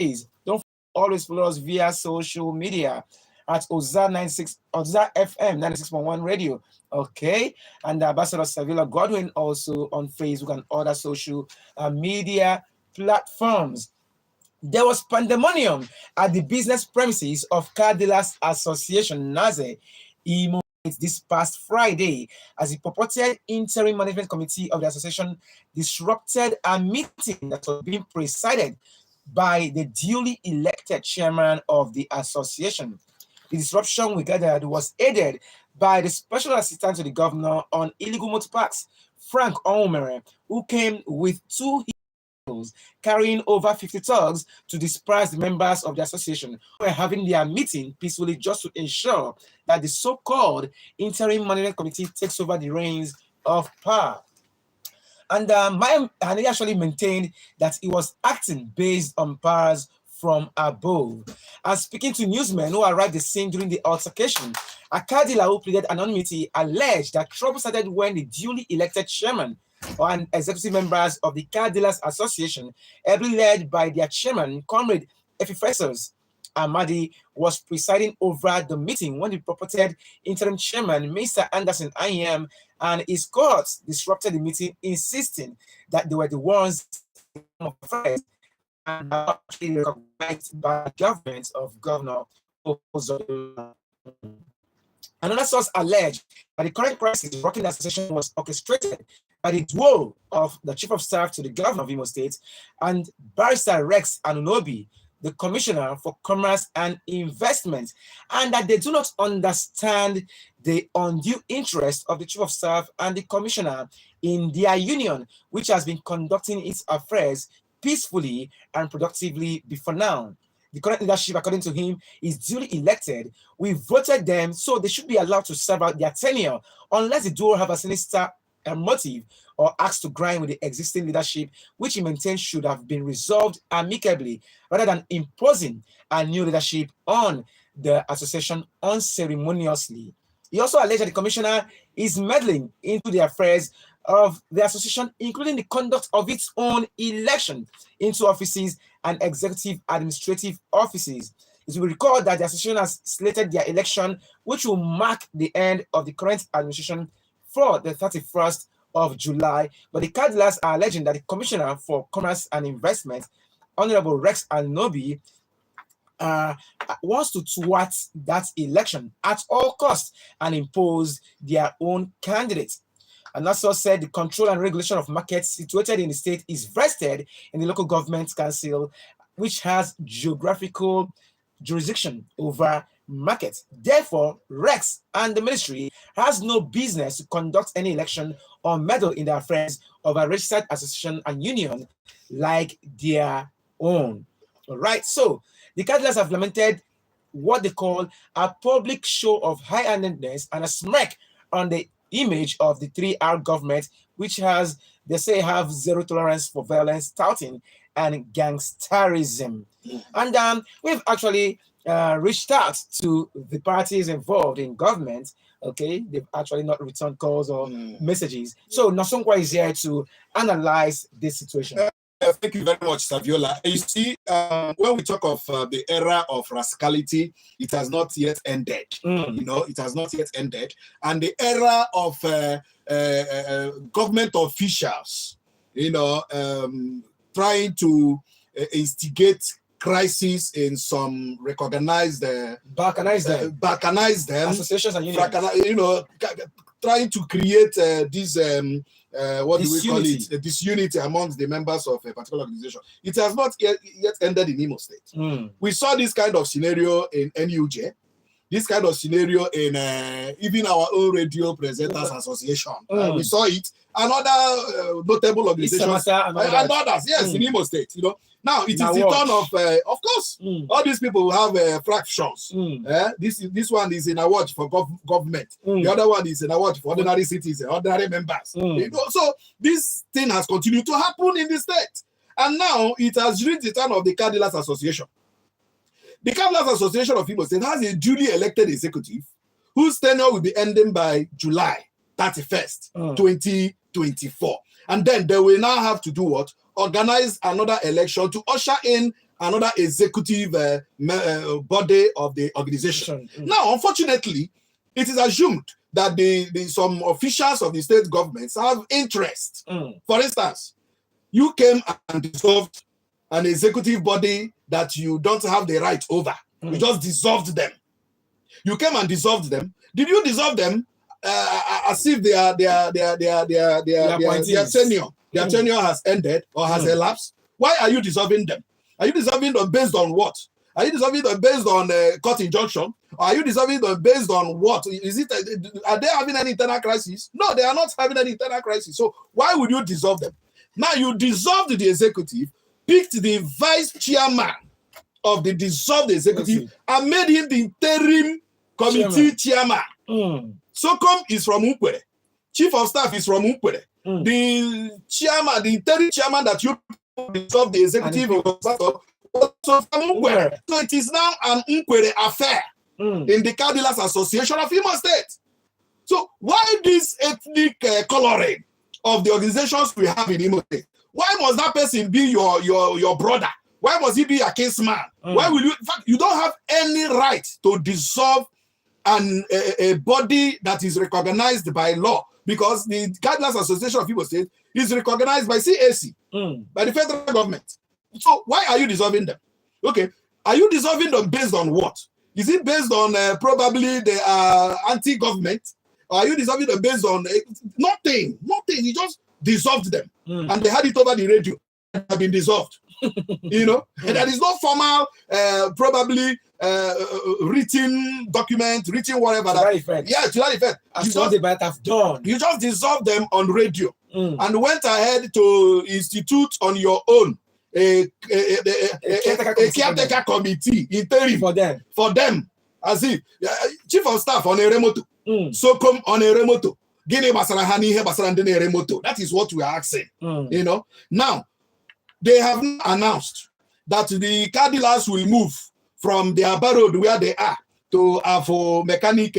days. Don't always follow us via social media at Oza FM 96.1 radio. Okay. And Ambassador Savila Godwin also on Facebook and other social media platforms. There was pandemonium at the business premises of Car Dealers Association, NAZE, Imo this past Friday, as the purported interim management committee of the association disrupted a meeting that was being presided by the duly elected chairman of the association. The disruption, we gathered, was aided by the special assistant to the governor on illegal motor parks, Frank Omere, who came with two carrying over 50 thugs to disperse the members of the association who were having their meeting peacefully just to ensure that the so-called interim management committee takes over the reins of power. And he actually maintained that he was acting based on powers from above. And speaking to newsmen who arrived at the scene during the altercation, a car dealer who pleaded anonymity alleged that trouble started when the duly elected chairman and executive members of the Car Dealers Association, ably led by their chairman, Comrade Epiphasos Amadi, was presiding over the meeting when the purported interim chairman, Mr. Anderson IM, and his cohorts disrupted the meeting, insisting that they were the ones first and actually recognized by the government of Governor Ozola. Another source alleged that the current crisis rocking the association was orchestrated by the duo of the chief of staff to the governor of Imo State and Barrister Rex Anunobi, the commissioner for commerce and investment, and that they do not understand the undue interest of the chief of staff and the commissioner in their union, which has been conducting its affairs peacefully and productively before now. The current leadership, according to him, is duly elected. We voted them, so they should be allowed to serve out their tenure unless the duo have a sinister motive or acts to grind with the existing leadership, which he maintains should have been resolved amicably rather than imposing a new leadership on the association unceremoniously. He also alleged that the commissioner is meddling into the affairs of the association, including the conduct of its own election into offices and executive administrative offices. It will be recalled that the association has slated their election, which will mark the end of the current administration for the 31st of July. But the car dealers are alleging that the Commissioner for Commerce and Investment, Honorable Rex Alnobi, wants to thwart that election at all costs and impose their own candidate. And also said the control and regulation of markets situated in the state is vested in the local government council, which has geographical jurisdiction over markets. Therefore, Rex and the ministry has no business to conduct any election or meddle in the affairs of a registered association and union like their own. All right, so the candidates have lamented what they call a public show of high-handedness and a smirk on the image of the 3R government, which has, they say, have zero tolerance for violence, touting, and gangsterism. And we've actually reached out to the parties involved in government. Okay, they've actually not returned calls or messages. So Nosonkwa is here to analyze this situation. Thank you very much, Saviola. You see, when we talk of the era of rascality, it has not yet ended. You know, it has not yet ended. And the era of government officials, you know, trying to instigate crisis in some recognized balkanize them associations and unions. You know, trying to create this what do we call it? Disunity amongst the members of a particular organization. It has not yet ended in Imo State. We saw this kind of scenario in NUJ, this kind of scenario in even our own radio presenters association. We saw it, and other notable organizations and others. Yes, in Imo State. You know, now it is the turn of course, all these people have fractions. This one is in a watch for government. The other one is in a watch for ordinary citizens, ordinary members. You know, so this thing has continued to happen in the state, and now it has reached the turn of the Car Dealers Association. The Car Dealers Association of Imo State has a duly elected executive whose tenure will be ending by July 31st, 2024. And then they will now have to do what? Organize another election to usher in another executive body of the organization. Now, unfortunately, it is assumed that some officials of the state governments have interest. For instance, you came and dissolved an executive body that you don't have the right over. You just dissolved them. You came and dissolved them. Did you dissolve them as if their tenure has ended or has elapsed? Why are you dissolving them? Are you dissolving them based on what? Are you dissolving them based on court injunction? Or are you dissolving them based on what? Are they having any internal crisis? No, they are not having any internal crisis. So why would you dissolve them? Now you dissolved the executive, picked the vice chairman of the dissolved executive, and made him the interim committee chairman. Socom is from Ukwere. Chief of staff is from Ukwere. The chairman, the interim chairman that you dissolved the executive was also from Ukwere. So it is now an Ukwere affair in the Car Dealers Association of Imo State. So why this ethnic coloring of the organizations we have in Imo State? Why must that person be your brother? Why must he be a kinsman? Why will you? In fact, you don't have any right to dissolve a body that is recognized by law, because the Car Dealers Association of Imo State is recognized by CAC, by the federal government. So why are you dissolving them? Okay, are you dissolving them based on what? Is it based on probably they are anti-government? Or are you dissolving them based on nothing? Nothing. You just dissolved them, and they had it over the radio. Have been dissolved. You know, and there is no formal, probably written document, written whatever. To that effect. Yeah, to that effect. As what they might have done. You just dissolved them on radio and went ahead to institute on your own a caretaker committee interim for them. As if chief of staff on a remote, Socom on a remote. That is what we are asking. You know, now they have announced that the car dealers will move from their road where they are to Avo Mechanic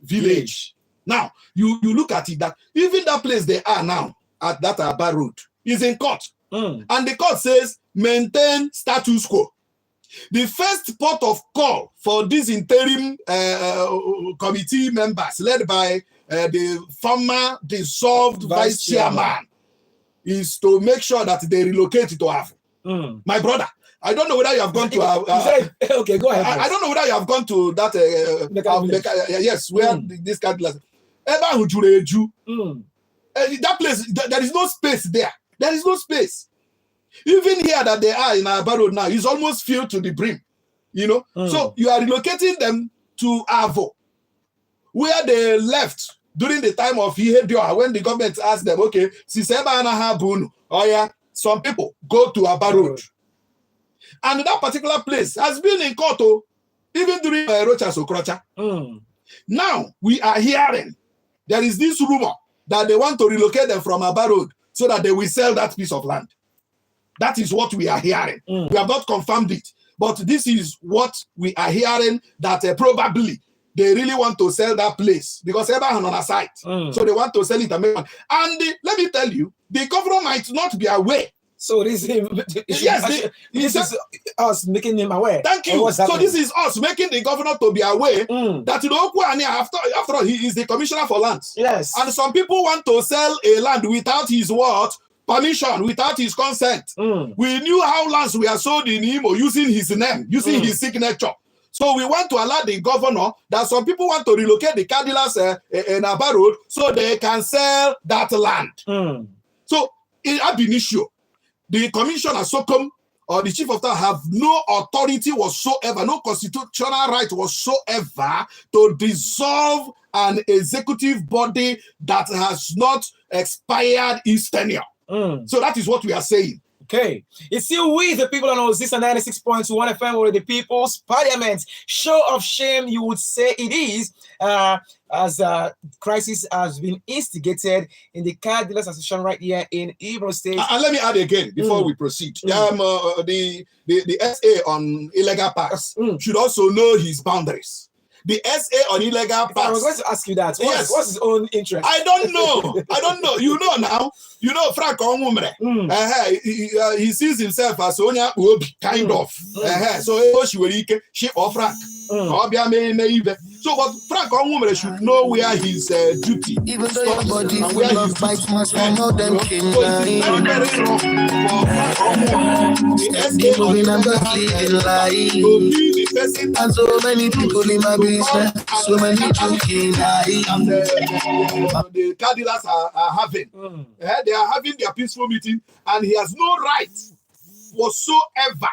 Village. Now, you look at it, that even that place they are now at that Aba Road is in court. And the court says maintain status quo. The first port of call for these interim committee members led by the former dissolved vice chairman is to make sure that they relocate to Avo. My brother, I don't know whether you have gone to okay, go ahead. I don't know whether you have gone to that yes, where this car dealers. That place, there is no space there. There is no space. Even here that they are in Aba Road now, is almost filled to the brim. You know, so you are relocating them to Avo, where they left during the time of Ihedioha, when the government asked them, okay, some people go to Aba Road. And that particular place has been in court, even during Rocha Sokrocha. Now we are hearing there is this rumor that they want to relocate them from Aba Road so that they will sell that piece of land. That is what we are hearing. We have not confirmed it, but this is what we are hearing, that probably they really want to sell that place because everyone on a site. So they want to sell it. And let me tell you, the governor might not be aware. So this is this is us making him aware. Thank you. So this is us making the governor to be aware that after all, he is the commissioner for lands. Yes. And some people want to sell a land without his word, permission, without his consent. We knew how lands were sold in Imo using his name, using his signature. So we want to allow the governor that some people want to relocate the car dealers in Aba Road so they can sell that land. So in ab initio, the commissioner Socom or the chief of staff have no authority whatsoever, no constitutional right whatsoever to dissolve an executive body that has not expired its tenure. So that is what we are saying. Okay, it's still with the people on Ozisa 96.1 FM, or the People's Parliament. Show of shame, you would say it is, as a crisis has been instigated in the Car Dealers Association right here in Imo State. And let me add again before we proceed. The SA on illegal parks should also know his boundaries. the SA on illegal parks. I was going to ask you that. What's his own interest? I don't know. You know now. You know Frank Onwumere. He sees himself as Onya Obi, kind of. So she will ship or Frank. So, but Frank Onwumere should know where his duty. Even though your body full of bites, must know them came. So it is very, very wrong for Frank Onwumere. The SA on illegal life. To be the person, and so many people in my business, so many joking and the car dealers are having. They are having their peaceful meeting, and he has no right whatsoever.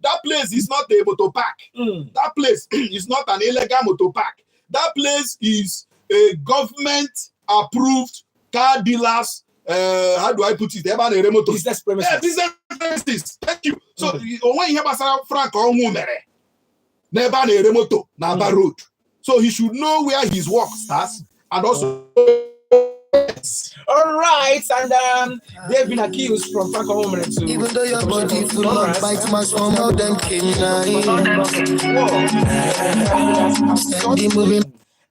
That place is not a motor park. That place is not an illegal motor park. That place is a government-approved car dealers. How do I put it? Business premises. Business premises. Thank you. So when you hear about Frank Onwumere, never a remoto, Naba Road. So he should know where his work starts and also. All right, and they've been accused from Frank Onwumere to. Even though your body full of bites, must from all them came.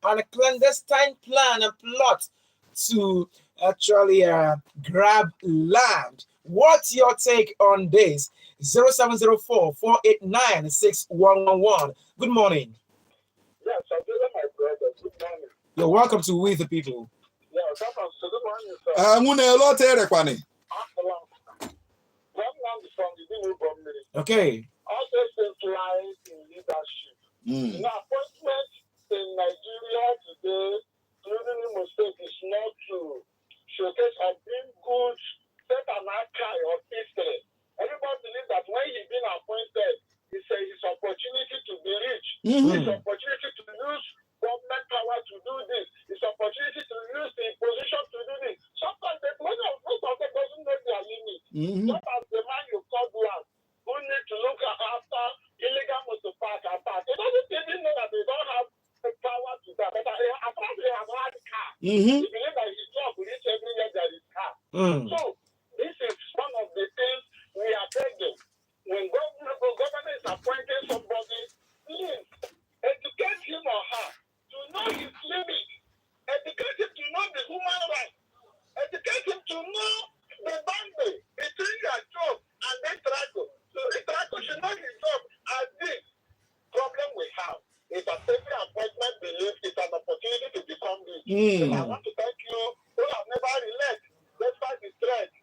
And a clandestine plan and plot to actually grab land. What's your take on this? 0704-489-6111. Good morning. Yes, I'm doing my brother. Good morning. You're welcome to We the People. Yeah, good morning, sir. Okay. Also, centralized in leadership. The appointment in Nigeria today, including Imo State, is not to showcase or bring good set an archive of history. Everybody believes that when he's been appointed, it's his opportunity to be rich. It's an opportunity to use government power to do this. It's an opportunity to use the position to do this. Sometimes the most of them doesn't know their limit. Just as the man you called one who need to look after illegal motor park and park. They don't even know that they don't have the power to that. But apparently they have had a car. They believe that his job will reach everywhere there is car. So this is one of the things we are begging. When government is appointing somebody, please educate him or her to know his limit. Educate him to know the human rights. Educate him to know the boundary between your job and the trago. So the trago should know his job as this problem we have. It's a every appointment belief it's an opportunity to become rich. So I want to thank you who have never relent, despite the threat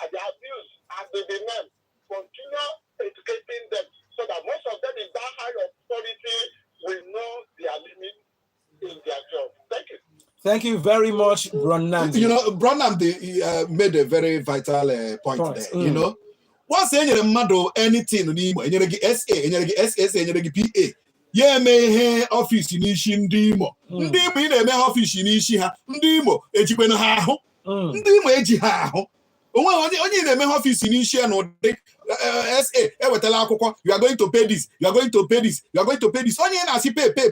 and the abuse and the demand. Continue educating them so that most of them in that high authority will know their limit in their job. Thank you. Thank you very much, Bronnam. You know, Bronnam made a very vital point there. You know, once any mado anything, any SA, any SS, any PA. Yeah, may office in Ishindimo. Ndimo in a office in Ishiha. Ndimo, Ejibeno Haho. Ndimo Ejihaho. Only the main office in Ishiha no SA. You are going to pay this. You are going to pay this. You are going to pay this. Only as you pay. That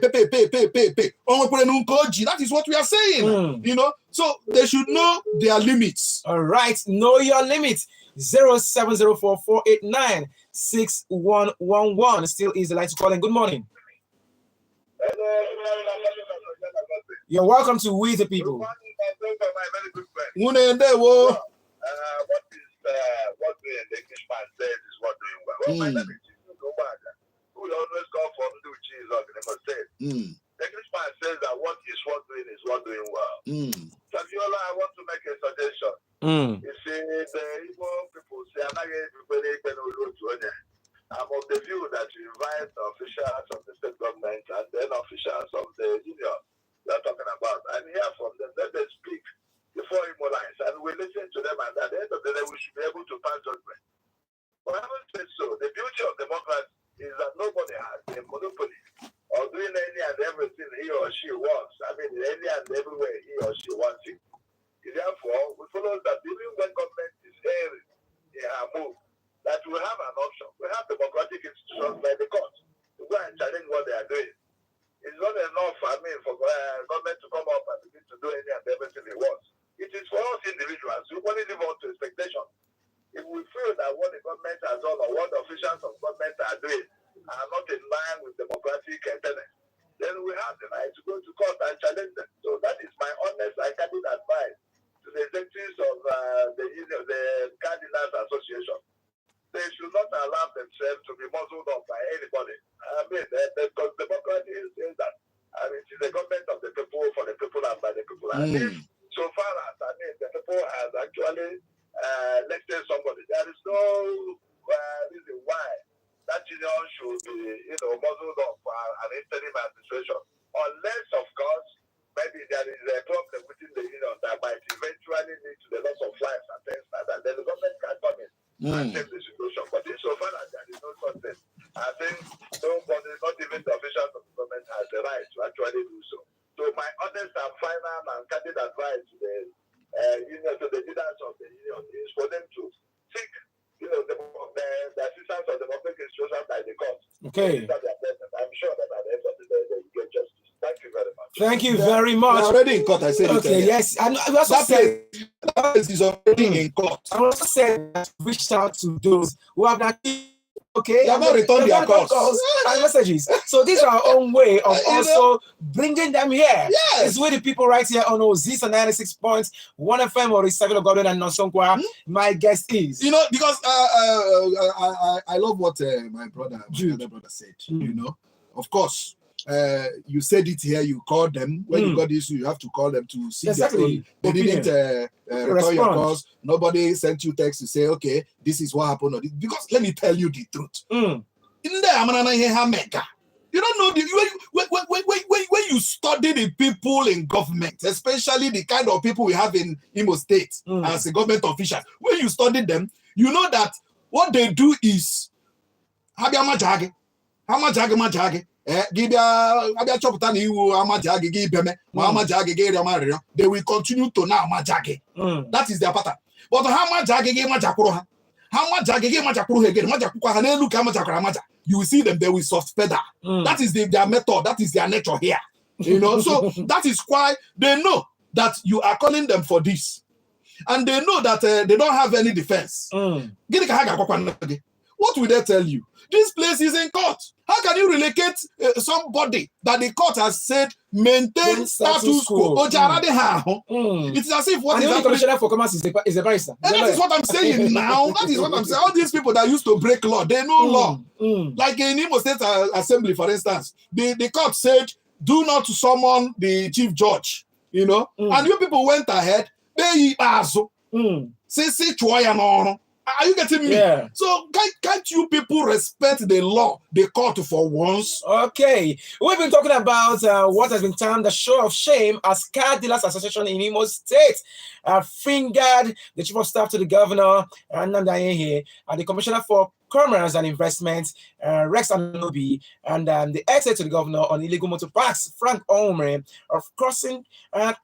is what we are saying. You know, so they should know their limits. All right, know your limits. 0704-489-6111. Still is the line to call in. Good morning. You're welcome to We the People. Good morning, my very good friend. What the Englishman says is what doing well. Well, my name is Obada, who will always go for new cheese on the state. The Englishman says that what is what doing is what doing well. Saviola, I want to make a suggestion. You see, the Igbo people say, I'm of the view that you invite officials of the state government and then officials of the union they're talking about and hear from them. Let them speak before Igbo lines and we listen to them, and at the end of the day we should be able to pass judgment. But I haven't said so. The beauty of democracy is that nobody has a monopoly of doing any and everything he or she wants. I mean, any and everywhere he or she wants it. Therefore, we follow that even when government is airing in our move, that we have an option. We have democratic institutions like the court to go and challenge what they are doing. It's not enough, I mean, for government to come up and begin to do any and everything it wants. It is for us individuals. We only live up to expectation. If we feel that what the government has done or what the officials of government are doing are not in line with democratic tenets, then we have the mean, because democracy is that it is a government of the people, for the people, and by the people. And if, so far as the people has actually elected somebody, there is no reason why that union should be, muzzled up for an interim administration, unless, of course, maybe there is a problem within the union that might eventually lead to the loss of lives and things like that. Then the government can come in and save the situation. But insofar as there is no success, I think nobody, not even the officials of the government, has the right to actually do so. So my honest and final and candid advice to the union, to the leaders of the union, is for them to seek, the assistance of the public institutions by the court. Okay. I'm sure that at the end of the day, they will get justice. Thank you very much. Thank you very much. Already in court, I said okay, it. Yes. And I also said that place is already in court. I also said that reached out to those who have not they have not returned their calls and messages. So this is our own way of also bringing them here. Yes. It's with the people right here on Ozisa 96 points, 1 FM or Savilo Gordon and Nosonkwa. My guest is. Because I love what my other brother said. Of course. You said it here, you called them. When you got the issue, you have to call them to see exactly. They didn't return your calls. Nobody sent you text to say, okay, this is what happened. Because let me tell you the truth. In there, you don't know when you study the people in government, especially the kind of people we have in Imo State as a government official. When you study them, you know that what they do is they will continue to now majage. That is their pattern. But you will see them, they will soft pedal. That is their method, that is their nature here. So that is why they know that you are calling them for this. And they know that they don't have any defense. What will they tell you? This place is in court. How can you relocate somebody that the court has said maintain status quo? It is as if what is happening. Commissioner for Commerce is a barrister. And that is what I'm saying now. That is what I'm saying. All these people that used to break law, they know law. Like in Imo State Assembly, for instance, the court said, do not summon the chief judge. And you people went ahead. Are you getting me? Yeah. So can't you people respect the law, the court for once? Okay. We've been talking about what has been termed the show of shame as Car Dealers Association in Imo State fingered the chief of staff to the governor, and the commissioner for Commerce and Investment, Rex Anobi, and the essay to the governor on illegal motor parks, Frank Omre, of causing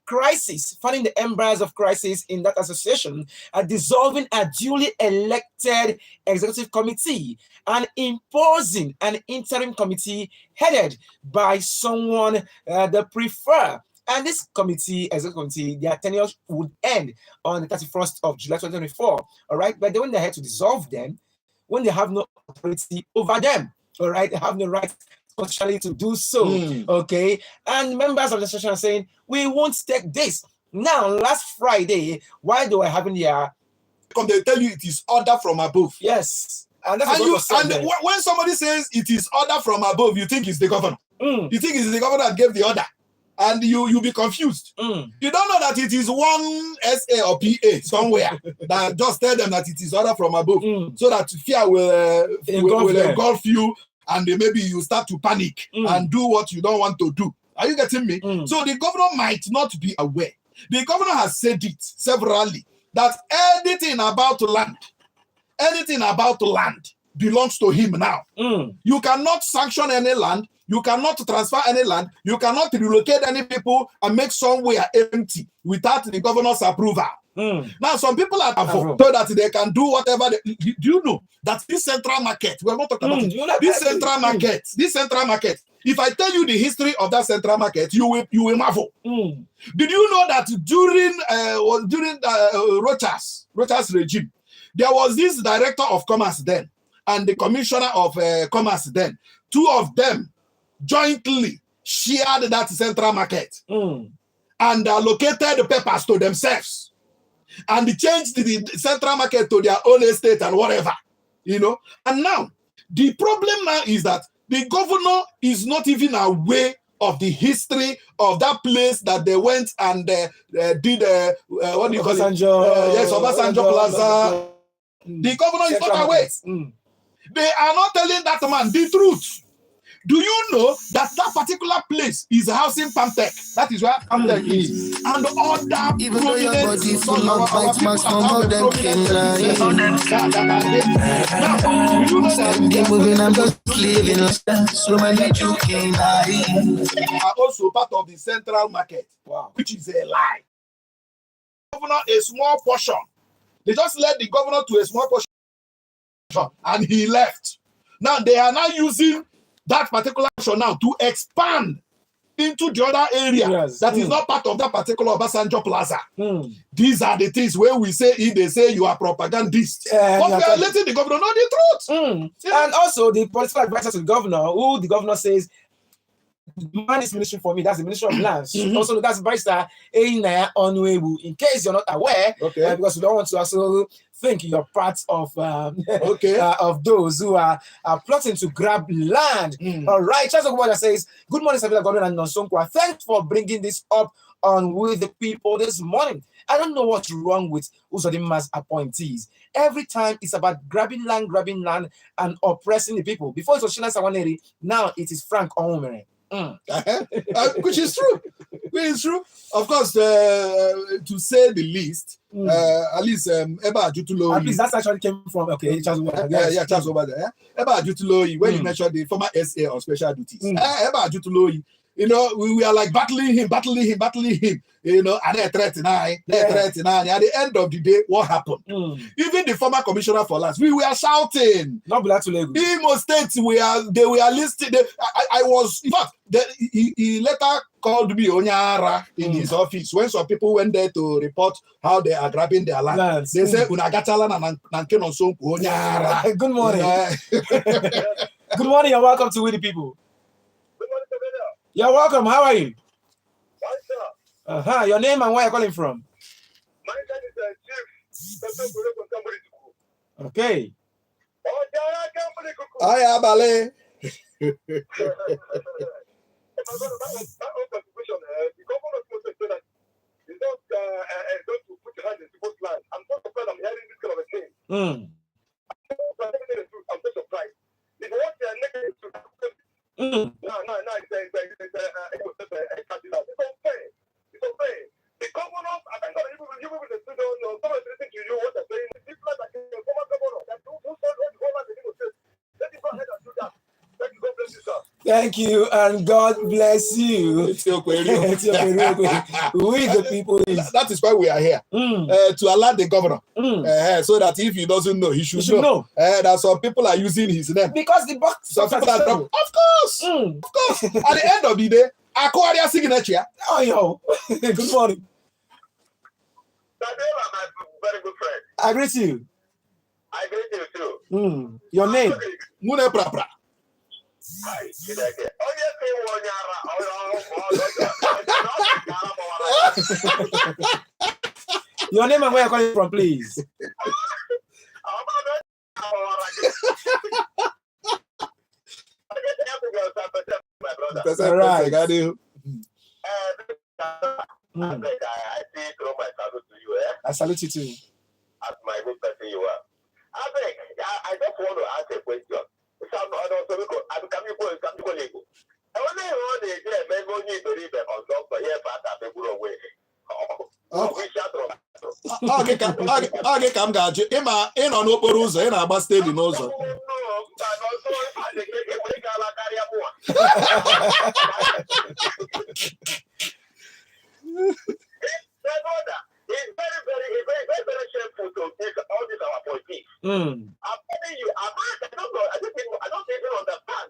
crisis, finding the embers of crisis in that association, dissolving a duly elected executive committee and imposing an interim committee headed by someone they prefer. And this committee, executive committee, their tenure would end on the 31st of July 2024. All right, but when they had to dissolve them, when they have no authority over them, all right, they have no right constitutionally to do so, okay? And members of the association are saying, we won't take this. Now, last Friday, while they were having their... They tell you it is order from above. Yes. And when somebody says it is order from above, you think it's the governor. You think it's the governor that gave the order. And you be confused. You don't know that it is one SA or PA somewhere that just tell them that it is order from above, so that fear will engulf you, and maybe you start to panic and do what you don't want to do. Are you getting me? So the governor might not be aware. The governor has said it severally that anything about land belongs to him now. You cannot sanction any land. You cannot transfer any land. You cannot relocate any people and make somewhere empty without the governor's approval. Now, some people are so that they can do whatever. Do you know that this central market, we're not talking about it. This central market, if I tell you the history of that central market, you will marvel. Did you know that during Rocha's regime, there was this director of commerce then and the commissioner of commerce then. Two of them jointly shared that central market and allocated the papers to themselves and changed the central market to their own estate and whatever, And now, the problem now is that The governor is not even aware of the history of that place that they went and did what do you call it? Yes, Obasanjo Plaza. The governor is not aware. They are not telling that man the truth. Do you know that particular place is housing Pamtech? That is where Pamtech is. And other Even though your prominent body full of bites, man, some of them came lying. Now, do you know that Steady moving, I'm just living like that. So many joking lying. are also part of the central market, which is a lie. Governor, a small portion. They just led the governor to a small portion and he left. Now they are now using that particular portion now to expand into the other area that is not part of that particular Obasanjo Plaza. These are the things where we say, if they say you are propagandist, but we are letting the governor know the truth. And also the political advisor to the governor, who the governor says, the man is ministry for me, that's the Ministry of Lands. Also, that's Barrister Einaya Onwebu. In case you're not aware, because we don't want to also think you're part of of those who are plotting to grab land. All right, Charles Ogbonna says, good morning, Sabila Godwin and Nonsonkwa. Thanks for bringing this up on With the People this morning. I don't know what's wrong with Uzodimma's appointees. Every time it's about grabbing land, and oppressing the people. Before it was Shina Sawaneri, now it is Frank Onwumere. Which is true. Of course, to say the least, at least Eba Ajutuloyi. At least that's actually came from Charles Ogbonna. Charles Ogbonna. Eba Ajutuloyi, when you mentioned the former SA on special duties. Eba Ajutuloyi, you know, we are like battling him, you know, and they're threatening. At the end of the day, what happened? Even the former commissioner for lands, we were shouting. Not Black to Lagos. Imo State, they were listed. I was, in fact, he later called me Onyara in his office when some people went there to report how they are grabbing their land. They say, Unagatalan and Nankeno Sonko Onyara. Good morning. Good morning and welcome to We the People. You're welcome. How are you? Your name and where you're calling from? My name is Chief. Okay. Aya Bale. I'm so surprised I'm hearing this kind of a thing. I'm so surprised. If what they are making no, it's unfair. It's unfair. The governors, I think you will the students, someone listening to you, what they're saying, the people that are former governor, that who sold all the government, they need to say, let me go ahead and do that. Thank you, God bless you, sir. Thank you, and God bless you. It's your query. We the people is. That is why we are here. To alert the governor. So that if he doesn't know, he should know. That some people are using his name. Because the box. Some people are of course. Of course. At the end of the day, Aquaria signature. Oh, yo. Good morning. Sadela, my very good friend. I greet you. I greet you too. Your name? Mune Prapra. Hi, did I get? Oh, yes, Your name and where you're calling from, please. All right. I say throw my salute to you, I salute you too. as my good person you are. I just want to ask a question. Ọ gị ka m ga-ajụ ịnọ n'okporo ụzọ ị na-agba steedi n'ụzọ It's very shameful to take all these our politics. I'm telling you, I don't even understand.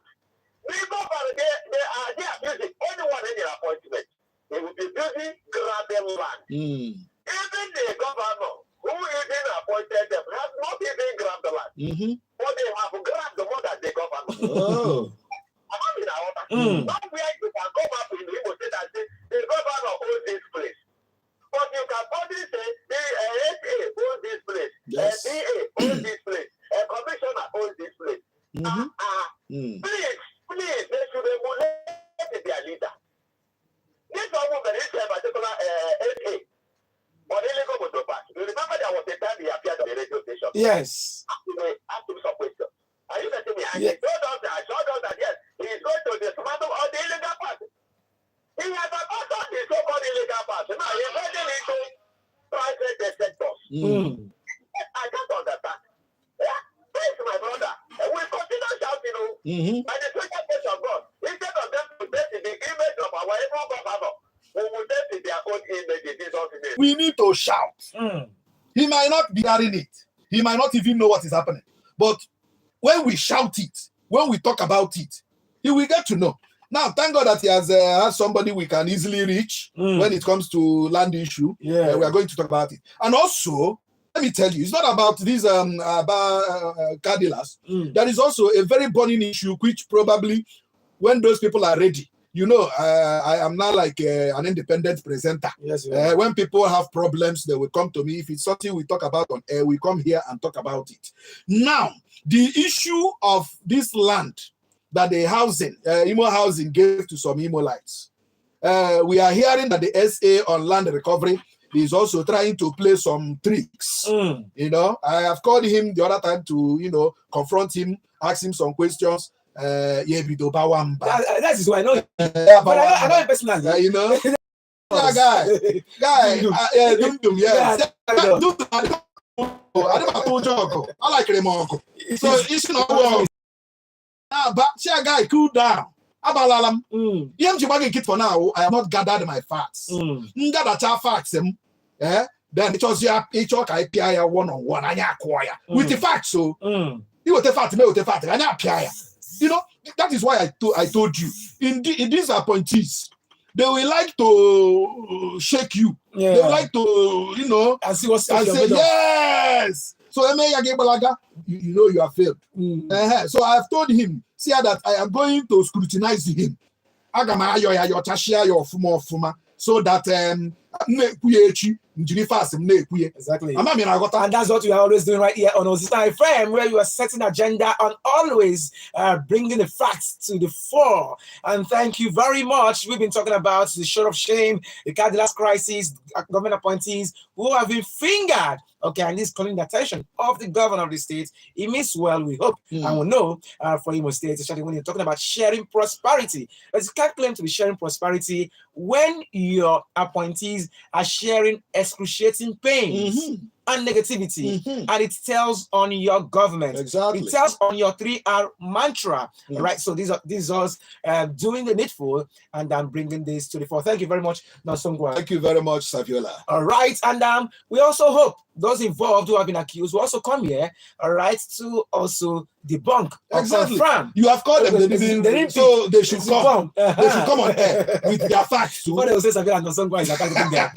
People they are busy. Anyone in their appointment, they will be busy grabbing land. Even the governor who even appointed them has not even grabbed the land. But they have grabbed the more than the governor. Somewhere you can come up in the Igbo state and say the governor owns this place. But you can only say the SA owns this place, DA owns this place, a commissioner owns this place. Please Yes. Ask him some questions. Are you getting me? And he told us that yes, he is going to dismantle all the illegal parts. He has also the so-called illegal parts. Now he's heading into private sectors. I can't understand. Yeah, this is my brother. And we continue shouting, by the special grace of God, instead of them to take the image of our evil governor, we will take their own image in Jesus' name. We need to shout. He might not be hearing it. He might not even know what is happening. But when we shout it, when we talk about it, he will get to know. Now, thank God that he has somebody we can easily reach when it comes to land issue. Yeah, we are going to talk about it. And also, let me tell you, it's not about these Cadillacs. There is also a very burning issue, which probably, when those people are ready, you know, I am now like an independent presenter. Yes, when people have problems, they will come to me. If it's something we talk about on air, we come here and talk about it. Now, the issue of this land that the Imo housing gave to some Imolites. We are hearing that the SA on land recovery is also trying to play some tricks. You know, I have called him the other time to, confront him, ask him some questions. That is why I know him. But I know him personally. You know, guy, I like him. So it's not wrong. But guy, cool down. Abalalam. For now, I have not gathered my facts. Gather facts. Then it was your IPI one-on-one. With the facts, so you will the fact, me with the fact. You know, that is why I told you. In these appointees, they will like to shake you. Yeah. They will like to, and see what's and say, yes. So you know you have failed. So I have told him, see that I am going to scrutinize him. So that exactly. And that's what we are always doing right here on Ozita FM, where you are setting agenda and always bringing the facts to the fore. And thank you very much. We've been talking about the show of shame, the Cadillac crisis, government appointees who have been fingered. Okay, and this calling the attention of the governor of the state. It means well, we hope, and we know for Imo State, especially when you're talking about sharing prosperity. But you can't claim to be sharing prosperity when your appointees are sharing excruciating pains and negativity, and it tells on your government. Exactly. It tells on your 3R mantra, right? So these are us doing the needful, and I'm bringing this to the fore. Thank you very much, Nosongwa. Thank you very much, Saviola. All right, and we also hope those involved who have been accused will also come here, all right, to also debunk or confirm. You have called them, they didn't, so they should come. They should come on air with their facts too. Before they will say Saviola and Nosongwa is there.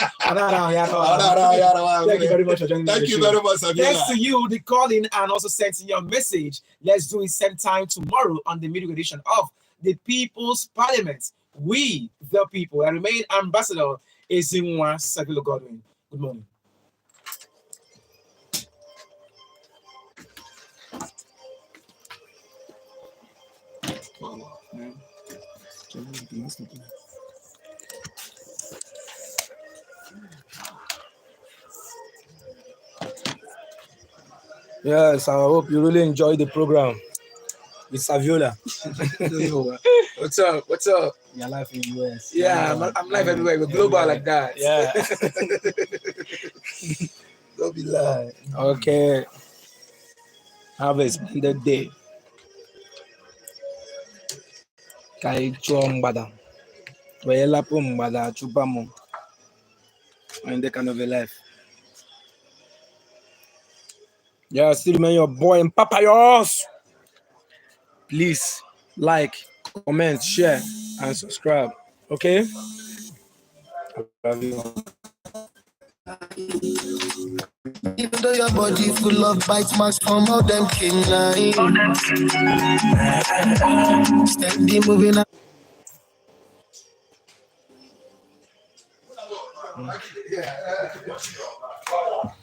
Thank you very much for joining. Thank you very much, Saviola. Thanks to you, the calling and also sending your message. Let's do it same time tomorrow on the midweek edition of the People's Parliament. We, the people, I remain Ambassador Ezinwa Saviola Godwin. Good morning. Yes, I hope you really enjoyed the program with Saviola. What's up? What's up? Your life in the US. Yeah, I'm live everywhere. We're global like that. Yeah. Don't be lying. Okay. Have a splendid day. Kai Chombada. Wayela Pumbada Chupamo. And the kind of a life. Yeah, still remain your boy Mpa Payos. Please like, comment, share, and subscribe. Okay? I love you. Even though your body full of bite marks from all them canine. Steady moving up.